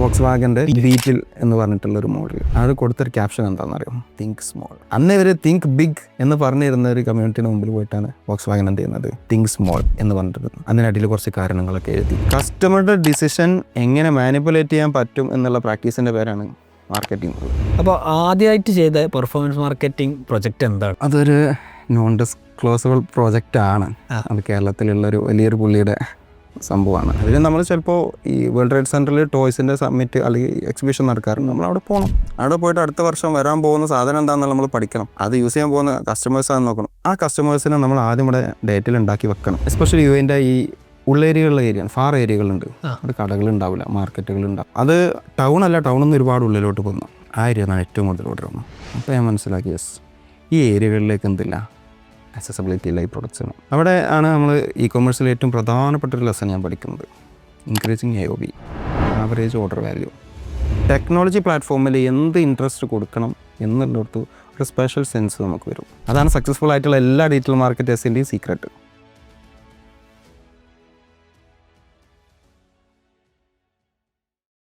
Woakes വാഗൻ്റെ ബീറ്റിൽ എന്ന് പറഞ്ഞിട്ടുള്ളൊരു model. അത് കൊടുത്തൊരു ക്യാപ്ഷൻ എന്താണെന്നറിയാം, തിങ്ക് സ്മോൾ. അന്ന് ഇവർ തിങ്ക് ബിഗ് എന്ന് പറഞ്ഞിരുന്ന ഒരു കമ്മ്യൂണിറ്റിന് മുമ്പിൽ പോയിട്ടാണ് വോക്സ് വാഗൻ എന്ത് ചെയ്യുന്നത്, തിങ്ക് സ്മോൾ എന്ന് പറഞ്ഞിരുന്നത്. അതിനടിയിൽ കുറച്ച് കാരണങ്ങളൊക്കെ എഴുതി. കസ്റ്റമറുടെ ഡിസിഷൻ എങ്ങനെ മാനിപ്പുലേറ്റ് ചെയ്യാൻ പറ്റും എന്നുള്ള പ്രാക്ടീസിൻ്റെ പേരാണ് മാർക്കറ്റിംഗ്. അപ്പോൾ ആദ്യമായിട്ട് ചെയ്ത പെർഫോമൻസ് മാർക്കറ്റിംഗ് പ്രൊജക്റ്റ് എന്താണ്? അതൊരു നോൺ ഡിസ്ക്ലോസബിൾ പ്രോജക്റ്റാണ്. അത് കേരളത്തിലുള്ളൊരു വലിയൊരു പുള്ളിയുടെ സംഭവമാണ്. അതിന് നമ്മൾ ചിലപ്പോൾ ഈ വേൾഡ് ട്രേഡ് സെൻറ്ററിൽ ടോയ്സിൻ്റെ സമ്മിറ്റ് അല്ലെങ്കിൽ എക്സിബിഷൻ നടക്കാറുണ്ട്. നമ്മൾ അവിടെ പോകണം. അവിടെ പോയിട്ട് അടുത്ത വർഷം വരാൻ പോകുന്ന സാധനം എന്താണെന്ന് നമ്മൾ പഠിക്കണം. അത് യൂസ് ചെയ്യാൻ പോകുന്ന കസ്റ്റമേഴ്സാണെന്ന് നോക്കണം. ആ കസ്റ്റമേഴ്സിനെ നമ്മൾ ആദ്യം ഇവിടെ ഡേറ്റിൽ ഉണ്ടാക്കി വെക്കണം. എസ്പെഷ്യലി യുവിൻ്റെ ഈ ഉള്ളേരിയകളുള്ള ഏരിയ, ഫാർ ഏരിയകളുണ്ട്, അവിടെ കടകളുണ്ടാവില്ല, മാർക്കറ്റുകളുണ്ടാവും. അത് ടൗൺ അല്ല, ടൗണിൽ നിന്ന് ഒരുപാട് ഉള്ളിലോട്ട് പോകുന്നു. ആ ഏരിയ എന്നാണ് ഏറ്റവും കൂടുതൽ ഓർഡർ വന്നത്. അപ്പോൾ ഞാൻ മനസ്സിലാക്കി, യെസ്, ഈ ഏരിയകളിലേക്ക് എന്തില്ല ആക്സസിബിലിറ്റി ഉള്ള ഈ പ്രൊഡക്ട്സാണ്. അവിടെ ആണ് നമ്മൾ ഇ കൊമേഴ്സിൽ ഏറ്റവും പ്രധാനപ്പെട്ടൊരു ലെസൺ ഞാൻ പഠിക്കുന്നത്, increasing AOV, average order value. Technology പ്ലാറ്റ്ഫോമിൽ എന്ത് ഇൻട്രസ്റ്റ് കൊടുക്കണം എന്നുള്ളിടത്ത് ഒരു സ്പെഷ്യൽ സെൻസ് നമുക്ക് വരും. അതാണ് സക്സസ്ഫുൾ ആയിട്ടുള്ള എല്ലാ ഡിജിറ്റൽ മാർക്കറ്റേഴ്സിൻ്റെയും സീക്രട്ട്.